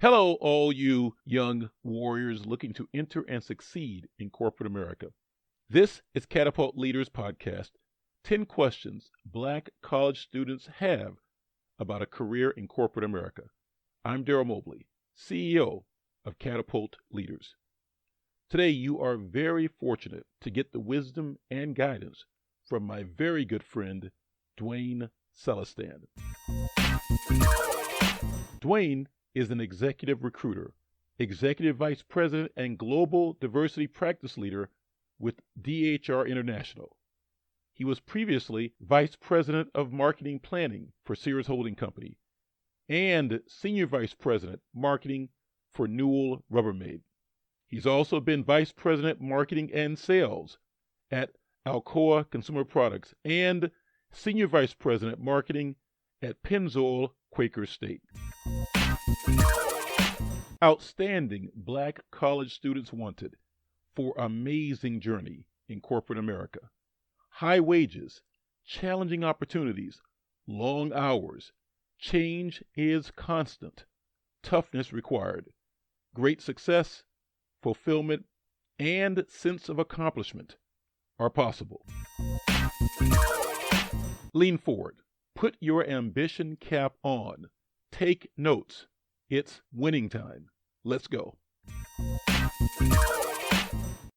Hello, all you young warriors looking to enter and succeed in corporate America. This is Catapult Leaders Podcast 10 questions Black college students have about a career in corporate America. I'm Daryl Mobley, CEO of Catapult Leaders. Today, you are very fortunate to get the wisdom and guidance from my very good friend, Dwain Celistan. Dwain is an executive recruiter, executive vice president, and global diversity practice leader with DHR International. He was previously vice president of marketing planning for Sears Holding Company and senior vice president marketing for Newell Rubbermaid. He's also been vice president marketing and sales at Alcoa Consumer Products and senior vice president marketing at Pennzoil Quaker State. Outstanding Black college students wanted for amazing journey in corporate America. High wages, challenging opportunities, long hours, change is constant, toughness required, great success, fulfillment, and sense of accomplishment are possible. Lean forward, put your ambition cap on, take notes. It's winning time. Let's go.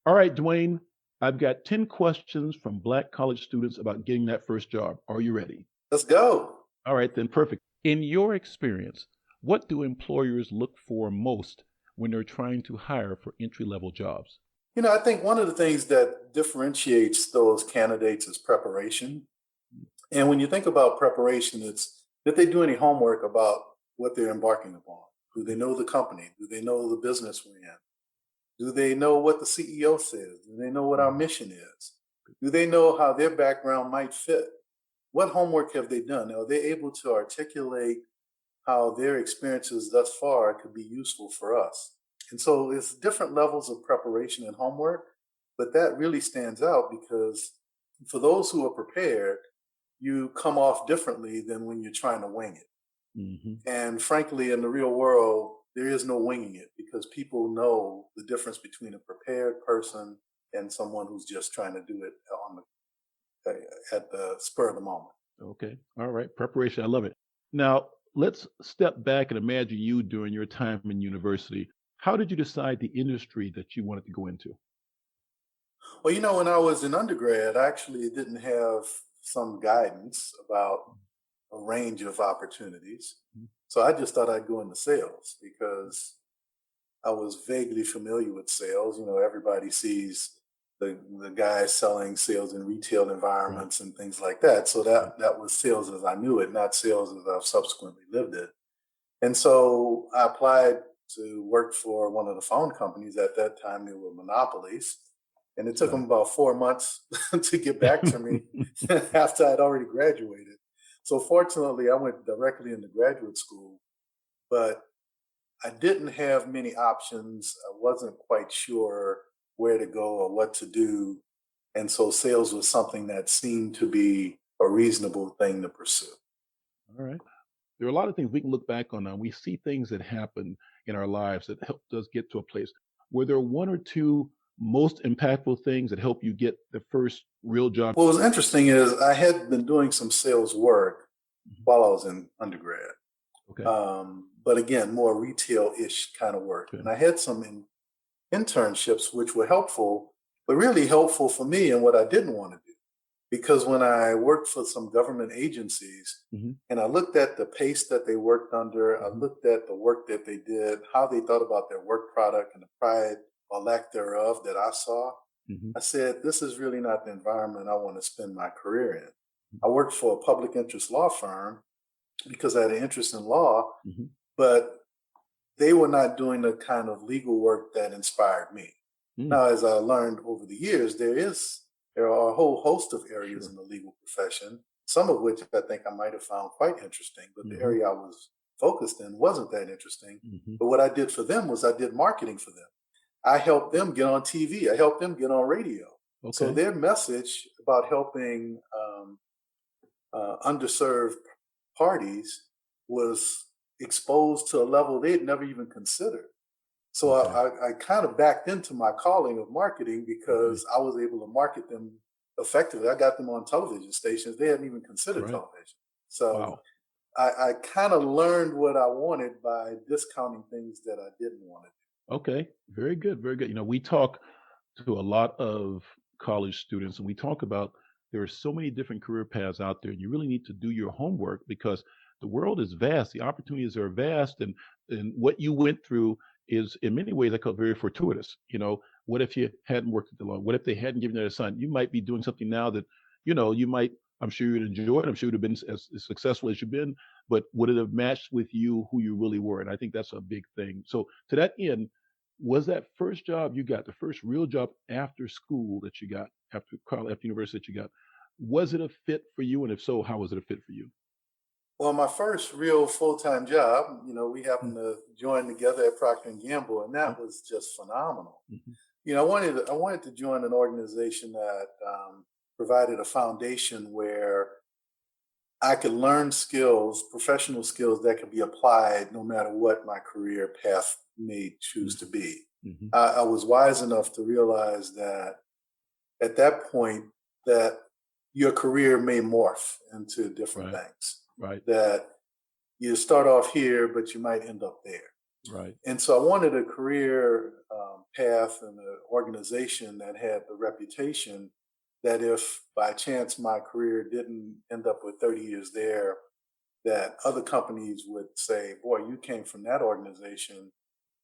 All right, Dwain, I've got 10 questions from Black college students about getting that first job. Are you ready? Let's go. All right, then perfect. In your experience, what do employers look for most when they're trying to hire for entry-level jobs? I think one of the things that differentiates those candidates is preparation. And when you think about preparation, it's did they do any homework about what they're embarking upon? Do they know the company? Do they know the business we're in? Do they know what the CEO says? Do they know what our mission is? Do they know how their background might fit? What homework have they done? Are they able to articulate how their experiences thus far could be useful for us? And so it's different levels of preparation and homework, but that really stands out because for those who are prepared, you come off differently than when you're trying to wing it. Mm-hmm. And frankly, in the real world, there is no winging it because people know the difference between a prepared person and someone who's just trying to do it at the spur of the moment. Okay. All right. Preparation. I love it. Now, let's step back and imagine you during your time in university. How did you decide the industry that you wanted to go into? Well, when I was in undergrad, I actually didn't have some guidance about a range of opportunities. So I just thought I'd go into sales because I was vaguely familiar with sales. Everybody sees the guys selling sales in retail environments and things like that. So that was sales as I knew it, not sales as I've subsequently lived it. And so I applied to work for one of the phone companies. At that time, they were monopolies. And it took them about 4 months to get back to me after I'd already graduated. So fortunately, I went directly into graduate school, but I didn't have many options. I wasn't quite sure where to go or what to do. And so sales was something that seemed to be a reasonable thing to pursue. All right. There are a lot of things we can look back on now. We see things that happen in our lives that helped us get to a place. Were there one or two most impactful things that helped you get the first real job? What was interesting is I had been doing some sales work while I was in undergrad. Okay. But again, more retail-ish kind of work. Okay. And I had some internships which were helpful, but really helpful for me in what I didn't want to do. Because when I worked for some government agencies and I looked at the pace that they worked under, I looked at the work that they did, how they thought about their work product and the pride or lack thereof that I saw, I said, this is really not the environment I want to spend my career in. I worked for a public interest law firm because I had an interest in law, but they were not doing the kind of legal work that inspired me. Now, as I learned over the years, there are a whole host of areas in the legal profession, some of which I think I might have found quite interesting, but the area I was focused in wasn't that interesting. But what I did for them was I did marketing for them. I helped them get on TV. I helped them get on radio. Okay. So their message about helping underserved parties was exposed to a level they'd never even considered. So Okay. I kind of backed into my calling of marketing because I was able to market them effectively. I got them on television stations they hadn't even considered Right. television. So Wow. I kind of learned what I wanted by discounting things that I didn't want to Okay. Very good. Very good. We talk to a lot of college students and we talk about there are so many different career paths out there and you really need to do your homework because the world is vast, the opportunities are vast, and what you went through is in many ways I call it very fortuitous. What if you hadn't worked at the law? What if they hadn't given you that assignment? You might be doing something now that you might, I'm sure you'd enjoy it, I'm sure you'd have been as successful as you've been, but would it have matched with you who you really were? And I think that's a big thing. So to that end, was that first job you got, the first real job after school that you got, after college, after university that you got, was it a fit for you? And if so, how was it a fit for you? Well, my first real full-time job, we Mm. happened to join together at Procter and Gamble, and Okay. that was just phenomenal. Mhm. I wanted to join an organization that provided a foundation where I could learn skills, professional skills that could be applied no matter what my career path may choose to be. Mhm. I was wise enough to realize that at that point that your career may morph into different Right. things. Right. That you start off here, but you might end up there. Right. And so I wanted a career path and an organization that had the reputation that if by chance my career didn't end up with 30 years there, that other companies would say, boy, you came from that organization,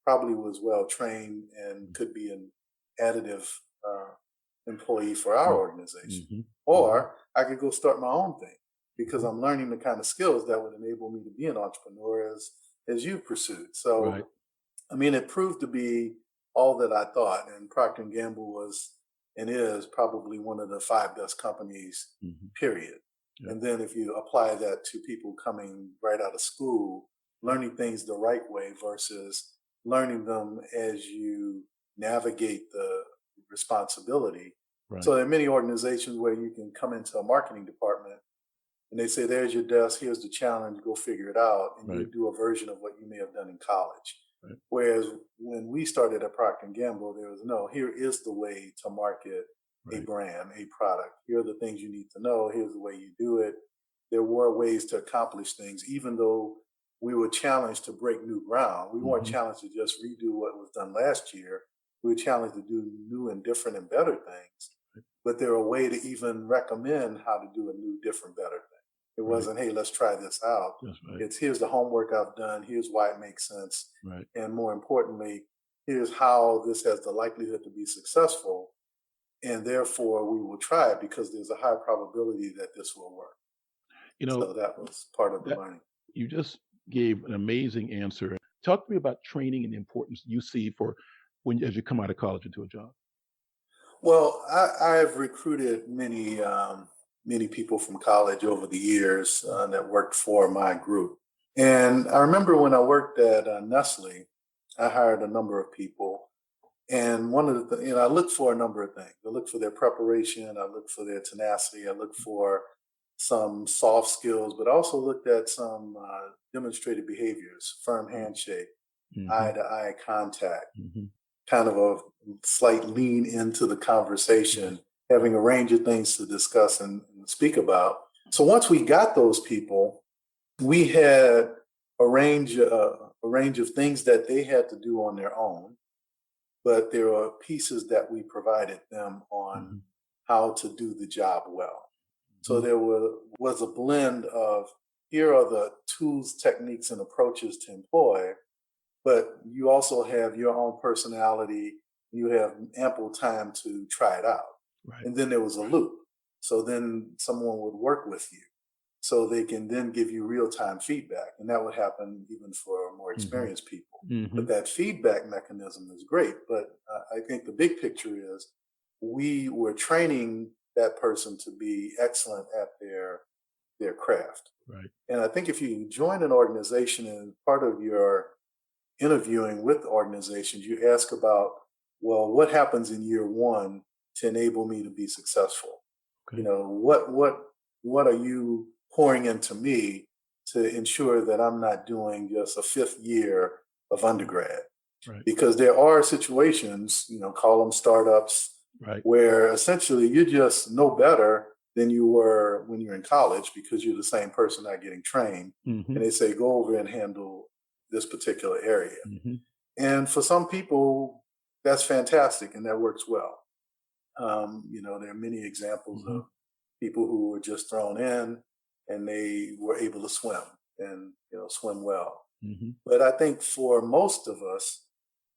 probably was well trained and Mm. could be an additive uh, employee for our Right. organization. Mhm. Mhm. Or I could go start my own thing because Mhm. I'm learning the kind of skills that would enable me to be an entrepreneur as you pursued. So Right. I mean, it proved to be all that I thought, and Procter and Gamble was and is probably one of the five best companies, Mhm. period. Yep. And then if you apply that to people coming right out of school, learning things the right way versus learning them as you navigate the responsibility. Right. So there are many organizations where you can come into a marketing department and they say, there's your desk, here's the challenge, go figure it out. And you Right. do a version of what you may have done in college. Right. Whereas when we started at Procter and Gamble, there was no, here is the way to market a Right. brand, a product. Here are the things you need to know. Here's the way you do it. There were ways to accomplish things, even though we were challenged to break new ground. We weren't Mhm. challenged to just redo what was done last year. We were challenged to do new and different and better things. But there were a way to even recommend how to do a new, different, better thing. It Right. wasn't, hey, let's try this out. That's right. It's here's the homework I've done, here's why it makes sense, Right. and more importantly, here's how this has the likelihood to be successful, and therefore we will try it because there's a high probability that this will work. You know So that was part of the that learning. you just gave an amazing answer. Talk to me about training and the importance you see for when as you come out of college into a job. Well, I've recruited many people from college over the years that worked for my group. And I remember when I worked at Nestle, I hired a number of people. And one of the things, I look for a number of things. I look for their preparation, I look for their tenacity, I look for some soft skills, but I also looked at some demonstrated behaviors, firm handshake, eye Mhm. to eye contact, Mhm. kind of a slight lean into the conversation, Yes. having a range of things to discuss and speak about. So once we got those people, we had a range of things that they had to do on their own, but there are pieces that we provided them on Mhm. how to do the job well. So Mhm. there was a blend of here are the tools, techniques, and approaches to employ, but you also have your own personality. You have ample time to try it out. Right. And then there was a loop. So then someone would work with you so they can then give you real time feedback. And that would happen even for more Mhm. experienced people. But Mhm. that feedback mechanism is great. But I think the big picture is we were training that person to be excellent at their craft. Right. And I think if you join an organization and part of your interviewing with organizations, you ask about, well, what happens in year one to enable me to be successful? Okay. What are you pouring into me to ensure that I'm not doing just a fifth year of undergrad. Right. Because there are situations, call them startups, Right. where essentially you just know better than you were when you're in college because you're the same person not getting trained. Mm-hmm. And they say, go over and handle this particular area. Mm-hmm. And for some people, that's fantastic and that works well. There are many examples Mm-hmm. of people who were just thrown in and they were able to swim and swim well. Mm-hmm. But I think for most of us,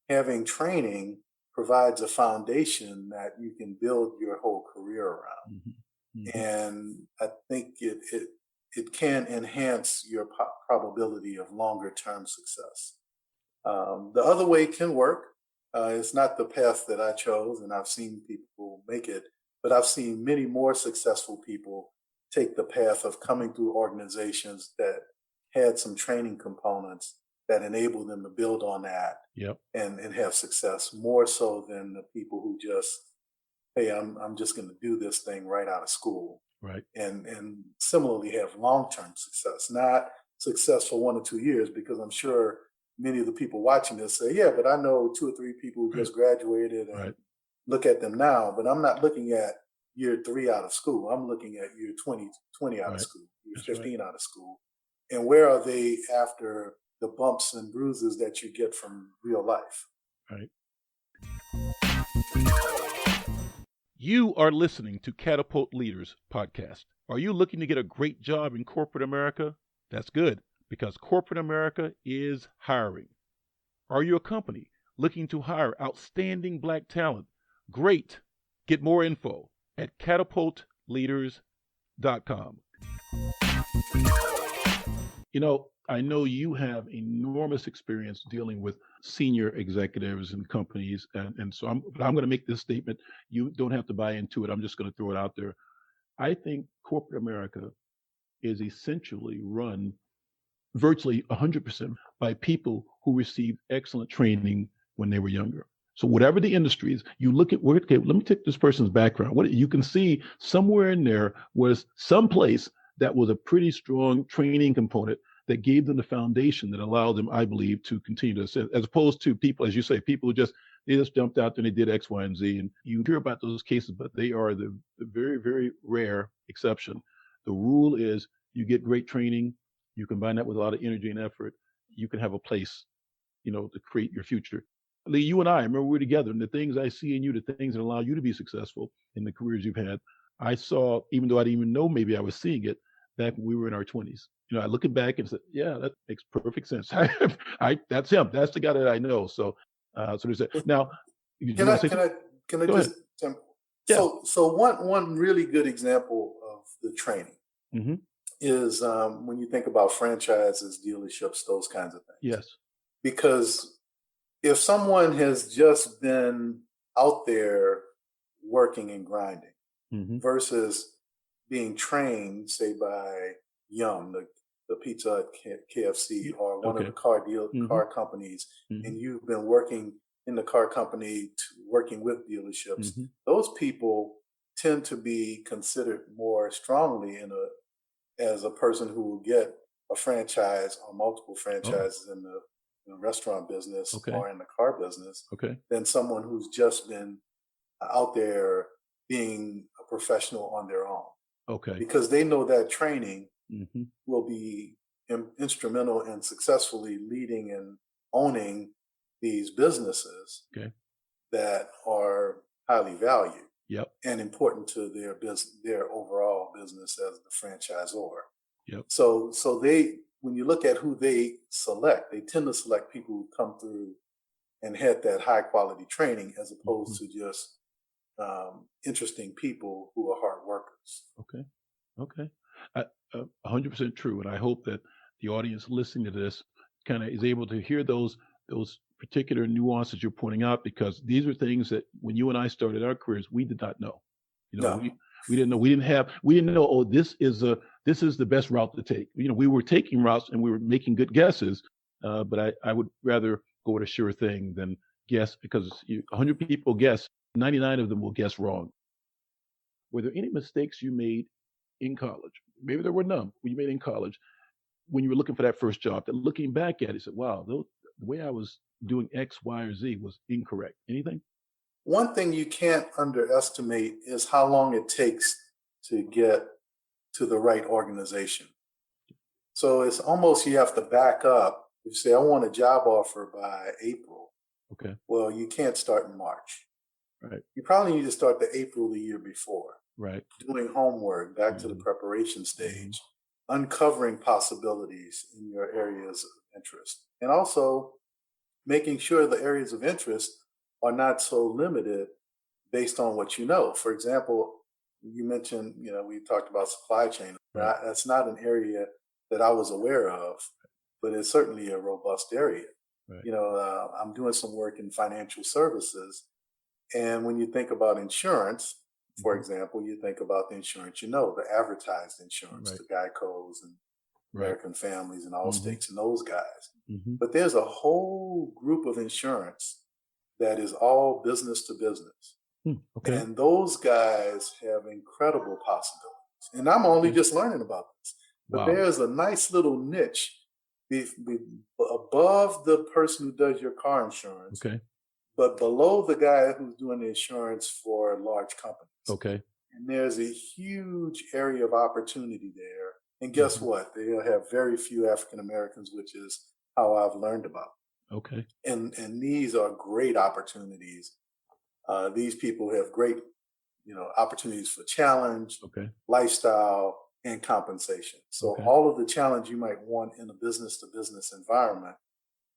having training provides a foundation that you can build your whole career around. Mm-hmm. Mm-hmm. And I think it can enhance your probability of longer term success. The other way can work. It's not the path that I chose, and I've seen people make it, but I've seen many more successful people take the path of coming through organizations that had some training components that enable them to build on that. Yep. and have success more so than the people who just, hey, I'm just going to do this thing right out of school. Right. And similarly have long-term success, not success for 1 or 2 years, because I'm sure many of the people watching this say, yeah, but I know 2 or 3 people who just graduated and Right. look at them now, but I'm not looking at year 3 out of school. I'm looking at year 20 out of Right. school, year That's 15 out of school. And where are they after the bumps and bruises that you get from real life? Right. You are listening to Catapult Leaders podcast. Are you looking to get a great job in corporate America? That's good, because corporate America is hiring. Are you a company looking to hire outstanding Black talent? Great. Get more info at catapultleaders.com. I know you have enormous experience dealing with senior executives and companies, and so I'm going to make this statement. You don't have to buy into it. I'm just going to throw it out there. I think corporate America is essentially run virtually 100% by people who received excellent training when they were younger. So whatever the industry is, you look at, okay, let me take this person's background. What you can see somewhere in there was some place that was a pretty strong training component that gave them the foundation that allowed them, I believe, to continue to ascend, as opposed to people, as you say, people who they just jumped out there and they did X, Y, and Z. And you hear about those cases, but they are the very, very rare exception. The rule is you get great training, you combine that with a lot of energy and effort, you can have a place, to create your future. Lee, you and I remember we were together, and the things I see in you, the things that allow you to be successful in the careers you've had, I saw, even though I didn't even know maybe I was seeing it back when we were in our 20s. I looking back and said, yeah, that makes perfect sense. That's him. That's the guy that I know. So there's that. Now, Can I just Yeah. So one really good example of the training Mm-hmm. is when you think about franchises, dealerships, those kinds of things. Yes. Because if someone has just been out there working and grinding Mm-hmm. versus being trained, say by Yum, the Pizza Hut, KFC, or one of the car companies, Mm-hmm. and you've been working in the car company working with dealerships, Mm-hmm. those people tend to be considered more strongly as a person who will get a franchise or multiple franchises in the restaurant business or in the car business than someone who's just been out there being a professional on their own. Because they know that training Mm-hmm. will be instrumental in successfully leading and owning these businesses that are highly valued and important to their overall business as the franchisor. So when you look at who they select, they tend to select people who come through and had that high quality training, as opposed to just interesting people who are hard workers. Okay. 100% true. And I hope that the audience listening to this kind of is able to hear those particular nuances you're pointing out, because these are things that when you and I started our careers, we did not know. We didn't know. We didn't know, oh, this is the best route to take. We were taking routes and we were making good guesses, but I would rather go with a sure thing than guess, because 100 people guess, 99 of them will guess wrong. Were there any mistakes you made in college? Maybe there were none you made in college when you were looking for that first job, that looking back at it, said, wow, the way I was doing X, Y, or Z was incorrect? Anything? One thing you can't underestimate is how long it takes to get to the right organization. So it's almost you have to back up. You say, I want a job offer by April. Okay. Well, you can't start in March. Right. You probably need to start the April the year before. Right. Doing homework, back to the preparation stage, uncovering possibilities in your areas of interest, and also making sure the areas of interest are not so limited based on what you know. For example, you mentioned, we talked about supply chain. Right. That's not an area that I was aware of, but it's certainly a robust area. Right. I'm doing some work in financial services. And when you think about insurance, for example, you think about the insurance, the advertised insurance, Right. the Geico's and Right. American Families and Allstates and those guys. Mm-hmm. But there's a whole group of insurance that is all business to business. Okay. And those guys have incredible possibilities. And I'm only just learning about this. But Wow. there's a nice little niche above the person who does your car insurance, Okay. but below the guy who's doing the insurance for large companies. Okay. And there's a huge area of opportunity there. And guess what? They have very few African Americans, which is how I've learned about. Okay. And these are great opportunities. These people have great, opportunities for challenge, Okay. lifestyle, and compensation. So all of the challenge you might want in a business to business environment,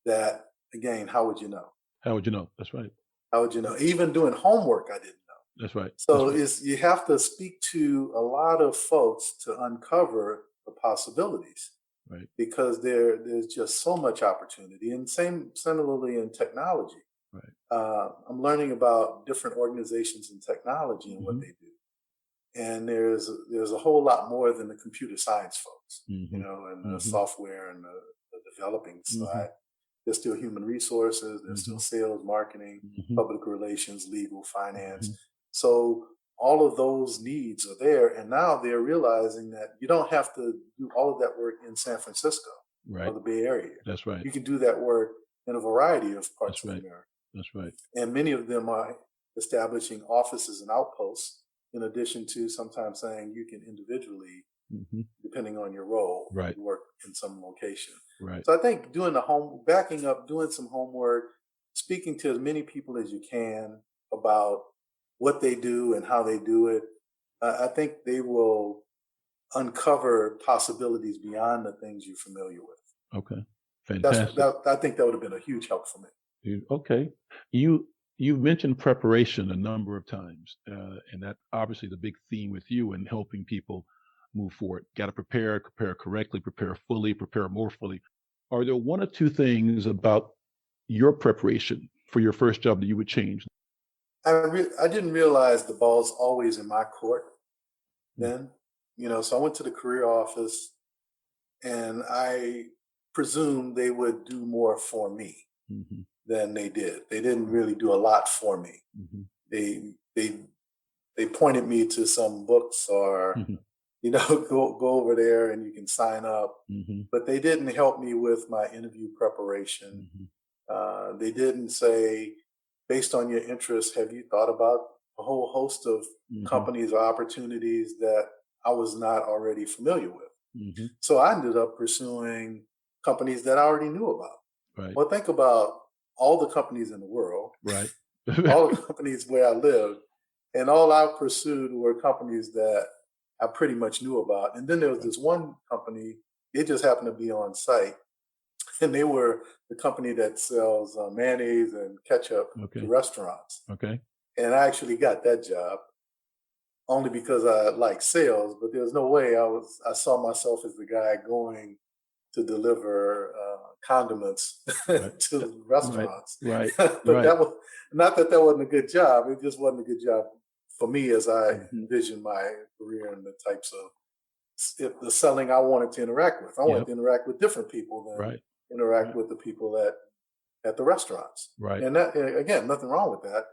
that again, how would you know? How would you know? That's right. How would you know? Even doing homework, I didn't know. That's right. So That's right. you have to speak to a lot of folks to uncover the possibilities. Right. Because there's just so much opportunity, and similarly in technology. Right. I'm learning about different organizations in technology and what they do, and there's a whole lot more than the computer science folks, and the software and the developing side. There's still human resources. There's still sales, marketing, public relations, legal, finance. So all of those needs are there. And now they're realizing that you don't have to do all of that work in San Francisco or the Bay Area. That's right. You can do that work in a variety of parts of America. That's right. And many of them are establishing offices and outposts, in addition to sometimes saying you can individually, depending on your role, work in some location. Right. So I think backing up, doing some homework, speaking to as many people as you can about what they do and how they do it, I think they will uncover possibilities beyond the things you're familiar with. Okay. Fantastic. I think that would have been a huge help for me. Okay. You've mentioned preparation a number of times, and that obviously is a big theme with you in helping people move forward. Got to prepare correctly, prepare fully, prepare more fully. Are there one or two things about your preparation for your first job that you would change? I didn't realize the ball's always in my court then, so I went to the career office and I presumed they would do more for me than they did. They didn't really do a lot for me. They pointed me to some books or, go over there and you can sign up, but they didn't help me with my interview preparation. They didn't say, based on your interests, have you thought about a whole host of companies or opportunities that I was not already familiar with? So I ended up pursuing companies that I already knew about. Right. Well, think about all the companies in the world, right? all the companies where I lived, and all I pursued were companies that I pretty much knew about. And then there was this one company, it just happened to be on site. And they were the company that sells mayonnaise and ketchup to restaurants. Okay. And I actually got that job only because I like sales, but there's no way I saw myself as the guy going to deliver condiments to restaurants. Right. But that was not that wasn't a good job. It just wasn't a good job for me as I envisioned my career and the types of the selling I wanted to interact with. I wanted to interact with different people than interact with the people at the restaurants. Right. And that, again, nothing wrong with that.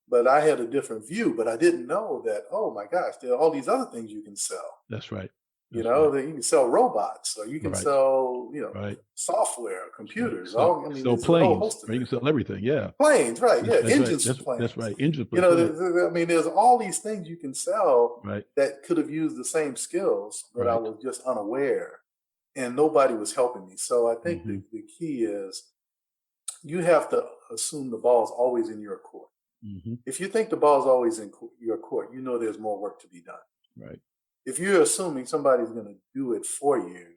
But I had a different view, but I didn't know that, oh my gosh, there are all these other things you can sell. That's right. You That's know, right. that you can sell robots, or you can Right. sell, Right. software, Right. computers. Sell, All I mean, sell there's a whole planes. host of Right. You things. can sell everything. Yeah. Planes, right? Yeah, That's right. engines for That's planes. right. Engine planes. Yeah. I mean, there's all these things you can sell Right. that could have used the same skills, but I Right. was just unaware, and nobody was helping me. So I think Mm-hmm. the key is you have to assume the ball's always in your court. Mm-hmm. If you think the ball's always in your court, you know there's more work to be done. Right. If you're assuming somebody's going to do it for you,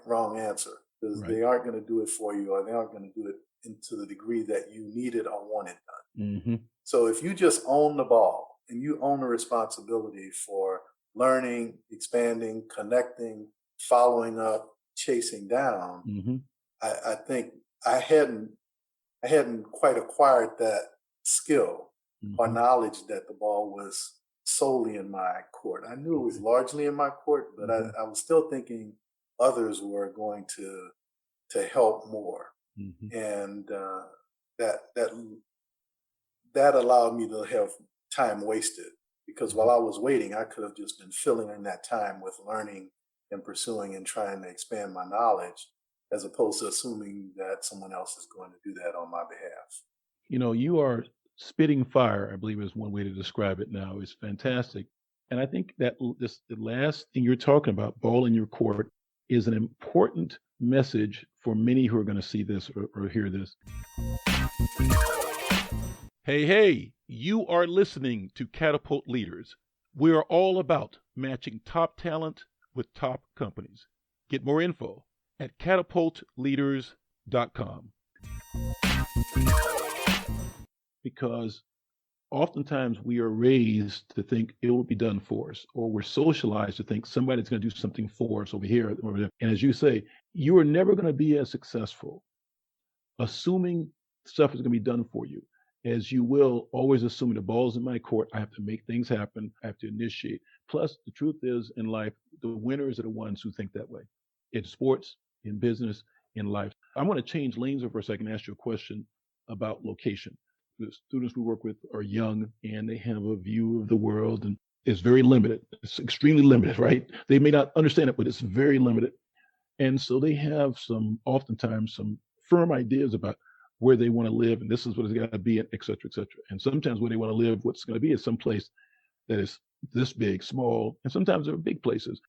wrong answer, because Right. they aren't going to do it for you, or they aren't going to do it to the degree that you need it or want it done. Mm-hmm. So if you just own the ball and you own the responsibility for learning, expanding, connecting, following up, chasing down, Mm-hmm. I think I hadn't quite acquired that skill or Mm-hmm. knowledge that the ball was solely in my court. I knew it was largely in my court, but Mm-hmm. I was still thinking others were going to help more, Mm-hmm. and that that that allowed me to have time wasted, because while I was waiting, I could have just been filling in that time with learning and pursuing and trying to expand my knowledge, as opposed to assuming that someone else is going to do that on my behalf. You are spitting fire, I believe is one way to describe it now. It's fantastic. And I think that the last thing you're talking about, ball in your court, is an important message for many who are going to see this or hear this. Hey, hey, you are listening to Catapult Leaders. We are all about matching top talent with top companies. Get more info at catapultleaders.com. Because oftentimes we are raised to think it will be done for us, or we're socialized to think somebody's going to do something for us over here, over there. And as you say, you are never going to be as successful assuming stuff is going to be done for you as you will always assuming the ball's in my court. I have to make things happen. I have to initiate. Plus, the truth is, in life, the winners are the ones who think that way. In sports, in business, in life. I want to change lanes for a second and ask you a question about location. The students we work with are young and they have a view of the world and it's very limited. It's extremely limited, right? They may not understand it, but it's very limited. And so they have oftentimes some firm ideas about where they want to live, and this is what it's got to be, et cetera, et cetera. And sometimes where they want to live, what's going to be is someplace that is this big, small, and sometimes there are big places.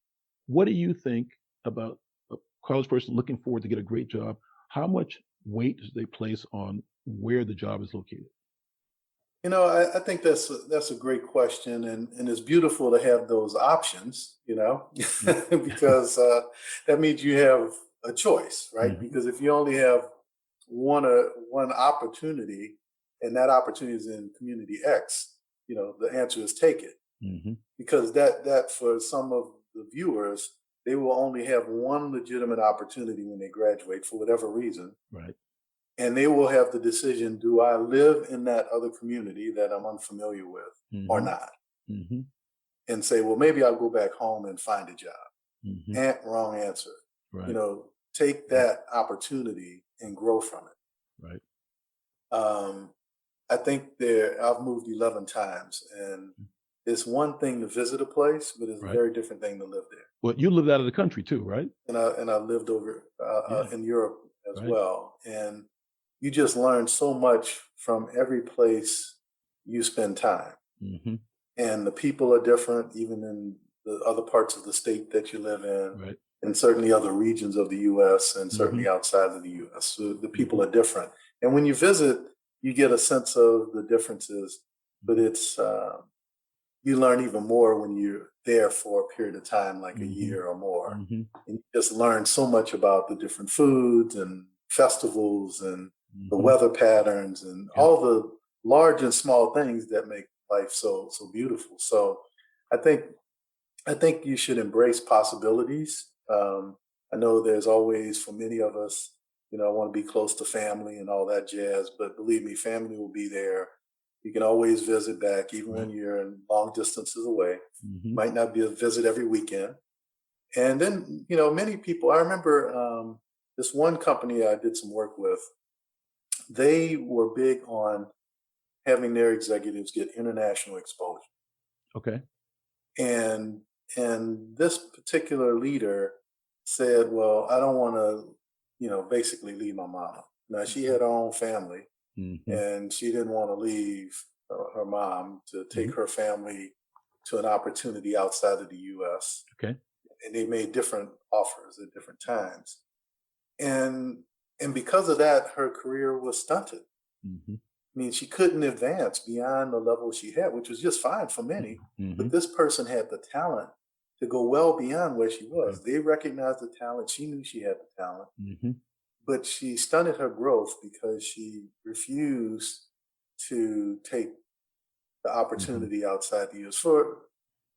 What do you think about a college person looking forward to get a great job? How much weight do they place on where the job is located? I think that's a great question, and it's beautiful to have those options. Because that means you have a choice, right? Mm-hmm. Because if you only have one opportunity, and that opportunity is in community X, the answer is take it, Mm-hmm. because that for some of the viewers, they will only have one legitimate opportunity when they graduate for whatever reason, Right. and they will have the decision: do I live in that other community that I'm unfamiliar with or Mm-hmm. not? Mm-hmm. And say, well, maybe I'll go back home and find a job. Mm-hmm. And wrong answer. Right. Take that opportunity and grow from it. Right. I think I've moved 11 times, and it's one thing to visit a place, but it's a Right. very different thing to live there. Well, you lived out of the country too, right? And I lived over Yeah. in Europe as Right. well. And you just learn so much from every place you spend time. Mm-hmm. And the people are different, even in the other parts of the state that you live in, Right. and certainly other regions of the U.S. and certainly Mm-hmm. outside of the U.S. So the people Mm-hmm. are different. And when you visit, you get a sense of the differences, but you learn even more when you're there for a period of time, like a Mm-hmm. year or more. Mm-hmm. And you just learn so much about the different foods and festivals and the Mm-hmm. weather patterns and Yep. all the large and small things that make life so beautiful. So I think you should embrace possibilities. I know there's always, for many of us, I want to be close to family and all that jazz, but believe me, family will be there. You can always visit back, even when Right. you're in long distances away. Mm-hmm. Might not be a visit every weekend. And then, many people, I remember this one company I did some work with, they were big on having their executives get international exposure. Okay. And And this particular leader said, well, I don't want to, basically leave my mom. Now, she had her own family, Mm-hmm. and she didn't want to leave her mom to take her family to an opportunity outside of the U.S. Okay. And they made different offers at different times. And because of that, her career was stunted. Mm-hmm. I mean, she couldn't advance beyond the level she had, which was just fine for many. Mm-hmm. But this person had the talent to go well beyond where she was. They recognized the talent. She knew she had the talent. Mm-hmm. But she stunted her growth because she refused to take the opportunity outside the U.S. for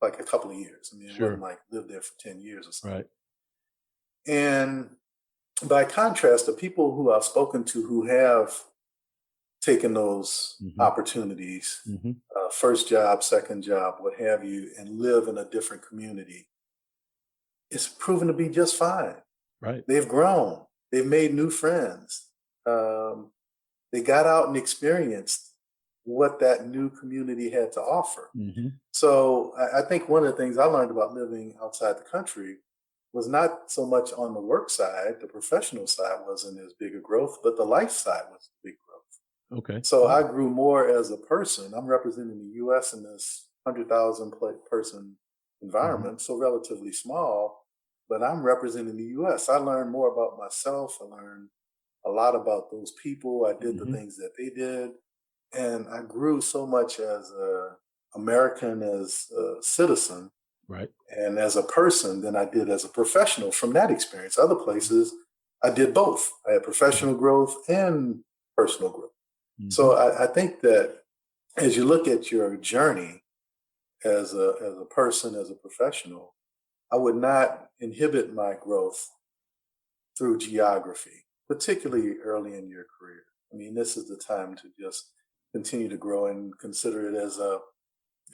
like a couple of years. I mean, it wasn't like lived there for 10 years or something. Right. And by contrast, the people who I've spoken to who have taken those opportunities, first job, second job, what have you, and live in a different community, it's proven to be just fine. Right. They've grown. They've made new friends. They got out and experienced what that new community had to offer. So I think one of the things I learned about living outside the country was not so much on the work side, the professional side wasn't as big a growth, but the life side was big growth. Okay. So I grew more as a person. I'm representing the U.S. in this 100,000 person environment, so relatively small, but I'm representing the U.S. I learned more about myself. I learned a lot about those people. I did the things that they did. And I grew so much as an American, as a citizen, right, and as a person than I did as a professional from that experience. Other places, I did both. I had professional growth and personal growth. So I think that as you look at your journey as a person, as a professional, I would not inhibit my growth through geography, particularly early in your career. I mean, this is the time to just continue to grow and consider it as a,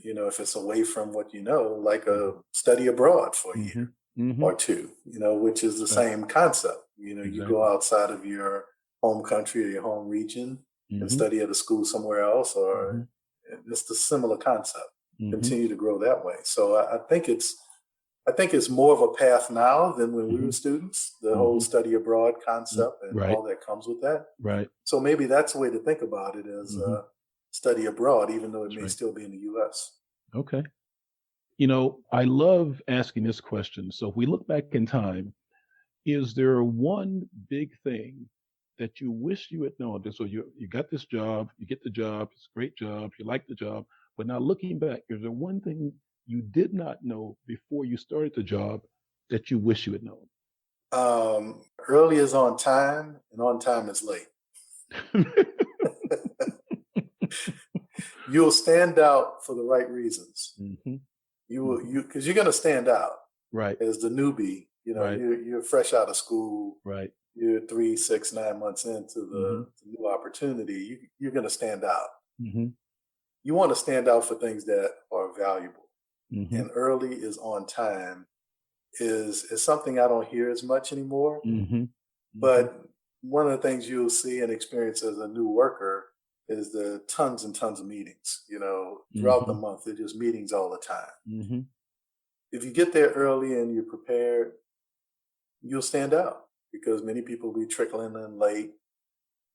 if it's away from what you know, like a study abroad for a year or two, which is the same concept. You go outside of your home country or your home region and study at a school somewhere else, or it's the similar concept. Continue to grow that way. So I think it's more of a path now than when we were students, the whole study abroad concept and all that comes with that. Right. So maybe that's a way to think about it as study abroad, even though it may still be in the U.S. Okay. I love asking this question. So if we look back in time, is there one big thing that you wish you had known? So you got this job, you get the job, it's a great job, you like the job, but now looking back, is there one thing you did not know before you started the job that you wish you had known? Early is on time, and on time is late. You'll stand out for the right reasons. You will, because you're going to stand out, right? As the newbie, you're fresh out of school, right? You're 3, 6, 9 months into the new opportunity. You're going to stand out. You want to stand out for things that are valuable. And early is on time is something I don't hear as much anymore. But one of the things you'll see and experience as a new worker is the tons and tons of meetings, throughout the month. They're just meetings all the time. If you get there early and you're prepared, you'll stand out, because many people will be trickling in late,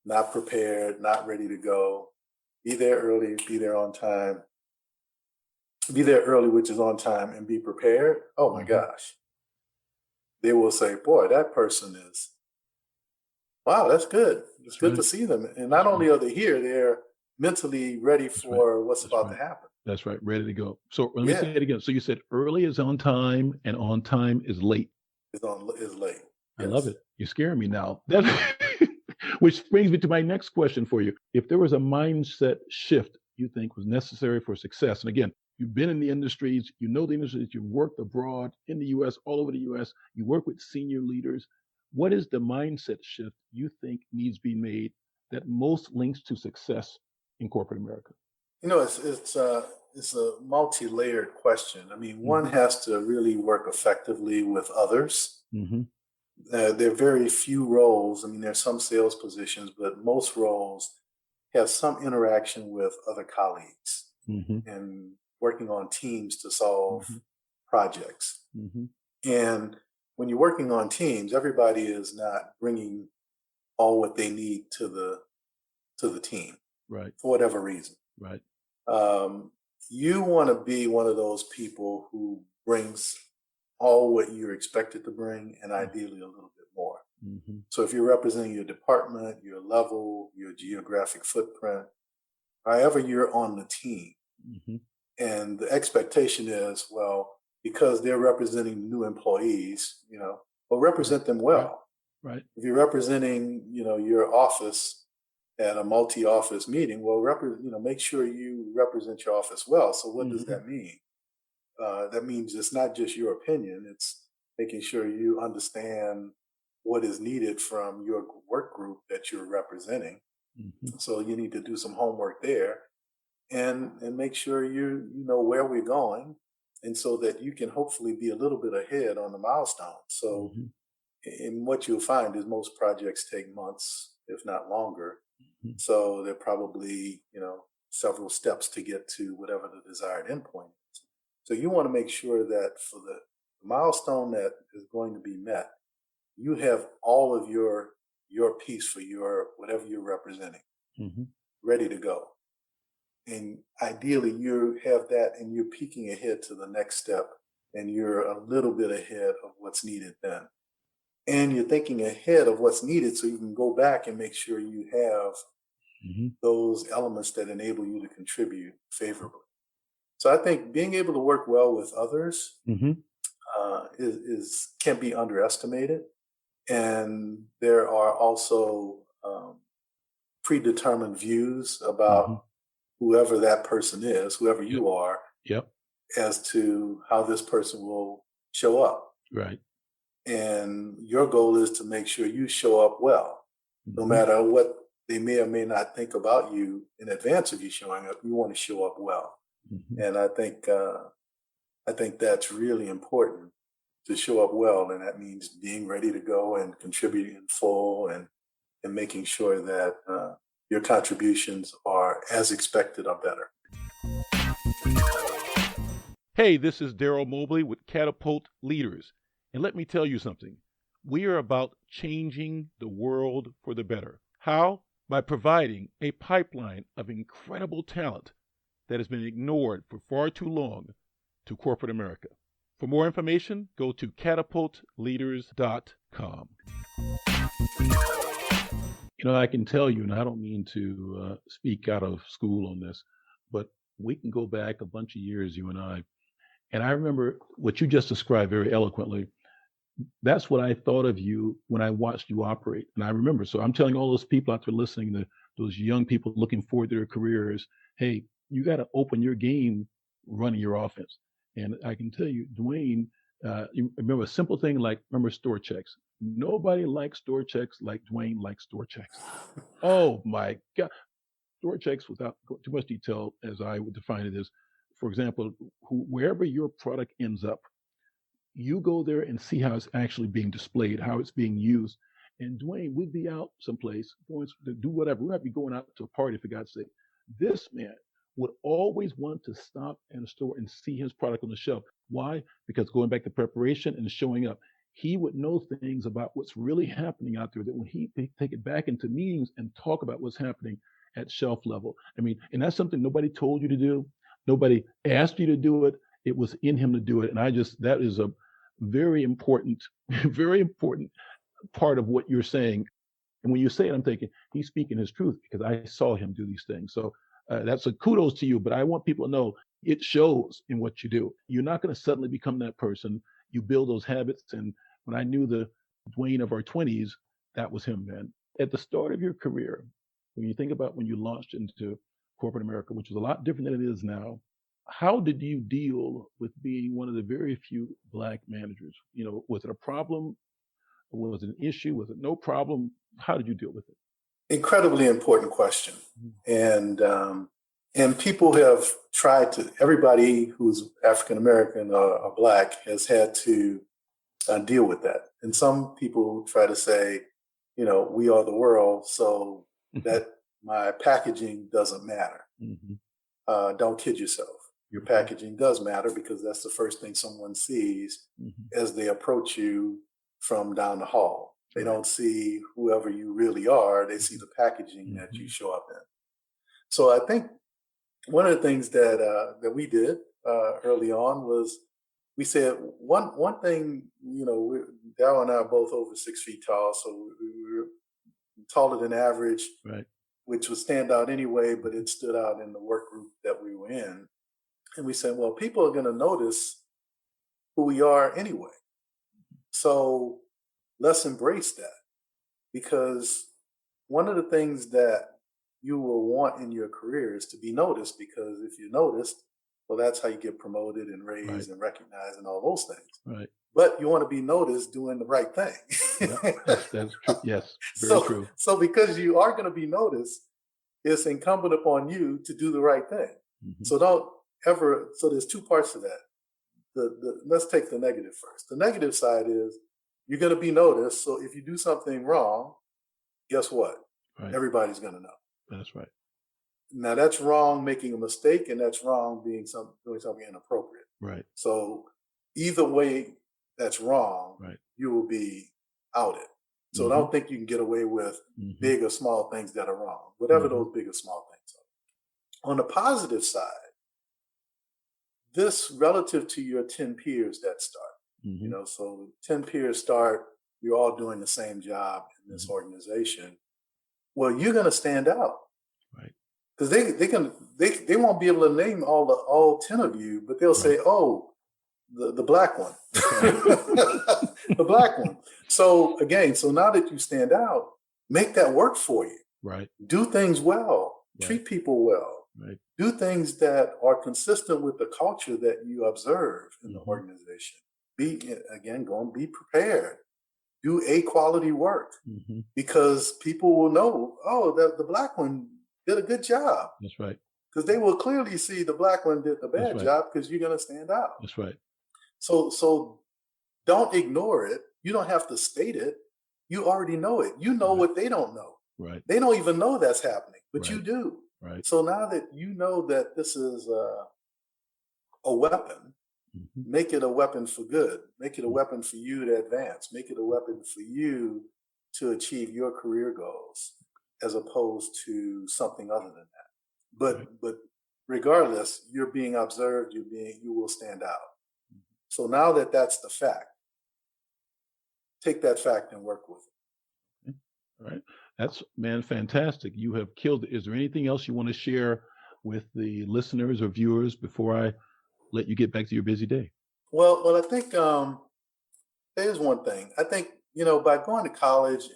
not prepared, not ready to go. Be there early, be there on time. Be there early, which is on time, and be prepared. Oh my gosh. They will say, boy, that person is, wow, that's good. It's good to see them. And not only are they here, they're mentally ready for what's about to happen. That's right. Ready to go. So let me say it again. So you said early is on time and on time is late. Is late. I love it. You're scaring me now. Which brings me to my next question for you. If there was a mindset shift you think was necessary for success, and again, you've been in the industries, you know the industries, you've worked abroad, in the U.S., all over the U.S., you work with senior leaders. What is the mindset shift you think needs to be made that most links to success in corporate America? It's a multi-layered question. I mean, one has to really work effectively with others. There are very few roles. I mean, there's some sales positions, but most roles have some interaction with other colleagues and working on teams to solve projects. And when you're working on teams, everybody is not bringing all what they need to the team, right, for whatever reason. right, You want to be one of those people who brings all what you're expected to bring, and ideally a little bit more. So if you're representing your department, your level, your geographic footprint, however you're on the team, and the expectation is, well, because they're representing new employees, well, represent them well. right, If you're representing, your office at a multi-office meeting, well, make sure you represent your office well. So what does that mean? That means it's not just your opinion, it's making sure you understand what is needed from your work group that you're representing. So you need to do some homework there and make sure you know where we're going, and so that you can hopefully be a little bit ahead on the milestone. So and what you'll find is most projects take months, if not longer. So there are probably, several steps to get to whatever the desired endpoint is. So you want to make sure that for the milestone that is going to be met, you have all of your piece for your whatever you're representing ready to go. And ideally you have that and you're peeking ahead to the next step, and you're a little bit ahead of what's needed then. And you're thinking ahead of what's needed so you can go back and make sure you have those elements that enable you to contribute favorably. So I think being able to work well with others can be underestimated. And there are also predetermined views about whoever that person is, whoever you are, as to how this person will show up. Right. And your goal is to make sure you show up well, no matter what they may or may not think about you in advance of you showing up. You want to show up well. And I think that's really important, to show up well. And that means being ready to go and contributing in full, and making sure that your contributions are as expected or better. Hey, this is Daryl Mobley with Catapult Leaders. And let me tell you something. We are about changing the world for the better. How? By providing a pipeline of incredible talent that has been ignored for far too long to corporate America. For more information, go to catapultleaders.com. I can tell you, and I don't mean to speak out of school on this, but we can go back a bunch of years, you and I remember what you just described very eloquently. That's what I thought of you when I watched you operate. And I remember, so I'm telling all those people out there listening, those young people looking forward to their careers, hey, you got to open your game running your offense. And I can tell you, Dwain, you remember a simple thing like, remember store checks. Nobody likes store checks like Dwain likes store checks. Oh my God. Store checks, without too much detail, as I would define it, is, for example, wherever your product ends up, you go there and see how it's actually being displayed, how it's being used. And Dwain, we'd be out someplace going to do whatever. We might be going out to a party, for God's sake. This man would always want to stop in a store and see his product on the shelf. Why? Because going back to preparation and showing up, he would know things about what's really happening out there, that when he take it back into meetings and talk about what's happening at shelf level. I mean, and that's something nobody told you to do. Nobody asked you to do it. It was in him to do it. And that is a very important part of what you're saying. And when you say it, I'm thinking he's speaking his truth, because I saw him do these things. So that's a kudos to you. But I want people to know it shows in what you do. You're not going to suddenly become that person. You build those habits. And when I knew the Dwain of our 20s, that was him, man. At the start of your career, when you think about when you launched into corporate America, which is a lot different than it is now, how did you deal with being one of the very few Black managers? Was it a problem? Was it an issue? Was it no problem? How did you deal with it? Incredibly important question. And people have tried to, everybody who's African American or Black has had to deal with that. And some people try to say, we are the world, so that my packaging doesn't matter. Don't kid yourself. Your packaging does matter because that's the first thing someone sees as they approach you from down the hall. They don't see whoever you really are. They see the packaging that you show up in. So I think one of the things that we did early on was we said one thing. Darryl and I are both over 6 feet tall, so we were taller than average, which would stand out anyway, but it stood out in the work group that we were in. And we said, well, people are going to notice who we are anyway. So let's embrace that, because one of the things that you will want in your career is to be noticed, because if you're noticed, well, that's how you get promoted and raised and recognized and all those things. Right. But you want to be noticed doing the right thing. That's true. Yes, very true. So because you are going to be noticed, it's incumbent upon you to do the right thing. So don't ever. So there's two parts to that. Let's take the negative first. The negative side is you're going to be noticed. So if you do something wrong, guess what? Everybody's going to know. That's right. Now that's wrong making a mistake, and that's wrong doing something inappropriate. Right. So either way, that's wrong. You will be outed. So don't think you can get away with big or small things that are wrong, whatever those big or small things are. On the positive side, this relative to your 10 peers that start, so 10 peers start, you're all doing the same job in this organization. Well, you're going to stand out. Because they won't be able to name all 10 of you, but they'll say, oh, the black one, the black one. So again, so now that you stand out, make that work for you. Do things well, treat people well, do things that are consistent with the culture that you observe in the organization. Be prepared. Do A-quality work, because people will know, oh, the black one did a good job. That's right. Because they will clearly see the black one did the bad job, because you're going to stand out. That's right. So don't ignore it. You don't have to state it. You already know it. You know what they don't know. They don't even know that's happening, but you do. So now that you know that this is a weapon, make it a weapon for good. Make it a weapon for you to advance. Make it a weapon for you to achieve your career goals, as opposed to something other than that. But regardless, you're being observed. You will stand out. So now that that's the fact, take that fact and work with it. All right. That's, man, fantastic. You have killed it. Is there anything else you want to share with the listeners or viewers before I let you get back to your busy day? Well, I think there's one thing. I think, by going to college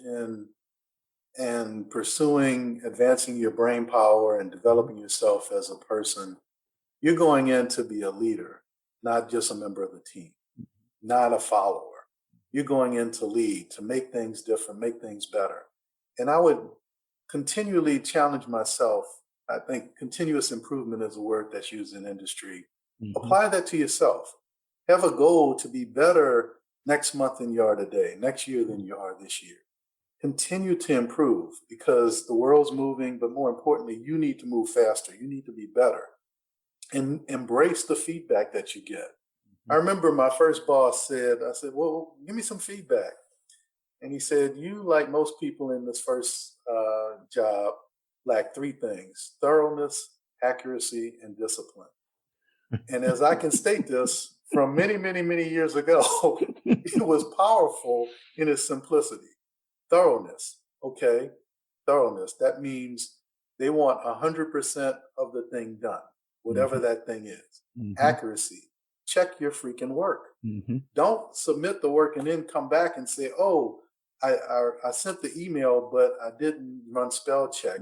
and pursuing advancing your brain power and developing yourself as a person, you're going in to be a leader, not just a member of the team, not a follower. You're going in to lead, to make things different, make things better. And I would continually challenge myself. I think continuous improvement is a word that's used in industry. Apply that to yourself. Have a goal to be better next month than you are today, next year than you are this year. Continue to improve, because the world's moving, but more importantly, you need to move faster. You need to be better, and embrace the feedback that you get. I remember my first boss said, well, give me some feedback. And he said, you, like most people in this first job, lack 3 things: thoroughness, accuracy, and discipline. And as I can state this from many, many, many years ago, it was powerful in its simplicity. Thoroughness. Okay. Thoroughness. That means they want 100% of the thing done, whatever that thing is. Accuracy. Check your freaking work. Don't submit the work and then come back and say, oh, I sent the email, but I didn't run spell check.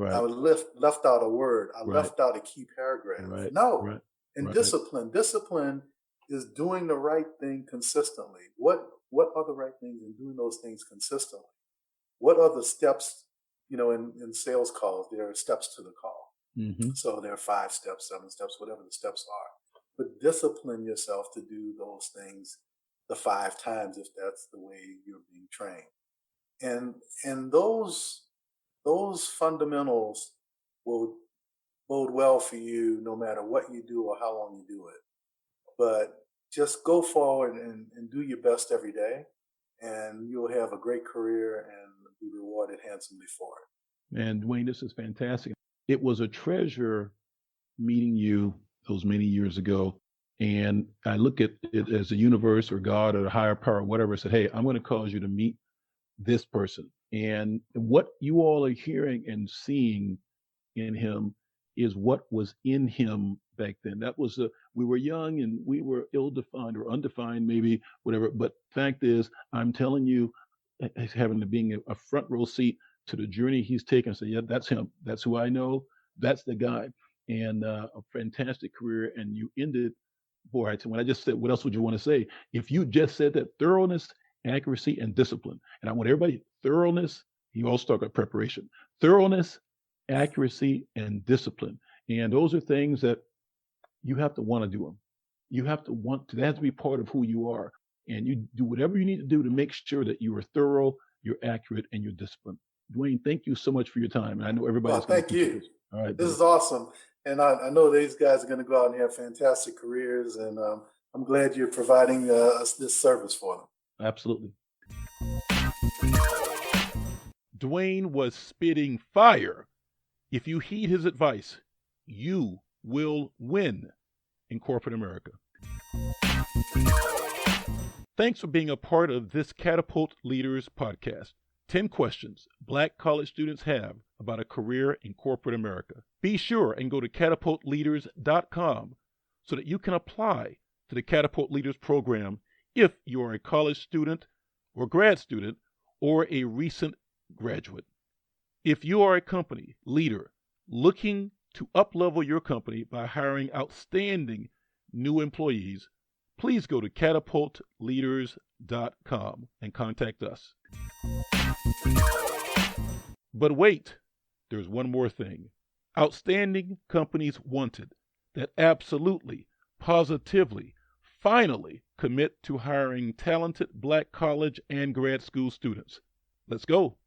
I left out a word. I left out a key paragraph. No. And discipline. Discipline is doing the right thing consistently. What are the right things, and doing those things consistently? What are the steps? In sales calls, there are steps to the call. So there are 5 steps, 7 steps, whatever the steps are. But discipline yourself to do those things the 5 times, if that's the way you're being trained. And those fundamentals will bode well for you no matter what you do or how long you do it. But just go forward and do your best every day, and you'll have a great career and be rewarded handsomely for it. And Dwain, this is fantastic. It was a treasure meeting you those many years ago. And I look at it as a universe or God or a higher power, or whatever, said, hey, I'm going to cause you to meet this person. And what you all are hearing and seeing in him is what was in him back then. That was we were young and we were ill-defined or undefined, maybe whatever. But fact is, I'm telling you, as having to being a front row seat to the journey he's taken. So yeah, that's him. That's who I know. That's the guy. And a fantastic career. And you ended, boy, when I just said, what else would you want to say? If you just said that thoroughness, accuracy, and discipline. And I want everybody, thoroughness, you all start with preparation. Thoroughness, accuracy, and discipline. And those are things that you have to want to do them. You have to want to, that has to be part of who you are. And you do whatever you need to do to make sure that you are thorough, you're accurate, and you're disciplined. Dwain, thank you so much for your time. And I know everybody's going to thank you. This. All right. This is awesome. And I know these guys are going to go out and have fantastic careers. And I'm glad you're providing us this service for them. Absolutely. Dwain was spitting fire. If you heed his advice, you will win in corporate America. Thanks for being a part of this Catapult Leaders podcast. 10 questions Black college students have about a career in corporate America. Be sure and go to catapultleaders.com so that you can apply to the Catapult Leaders program if you are a college student or grad student or a recent graduate. If you are a company leader looking to uplevel your company by hiring outstanding new employees, please go to catapultleaders.com and contact us. But wait, there's one more thing. Outstanding companies wanted that absolutely, positively, finally commit to hiring talented Black college and grad school students. Let's go.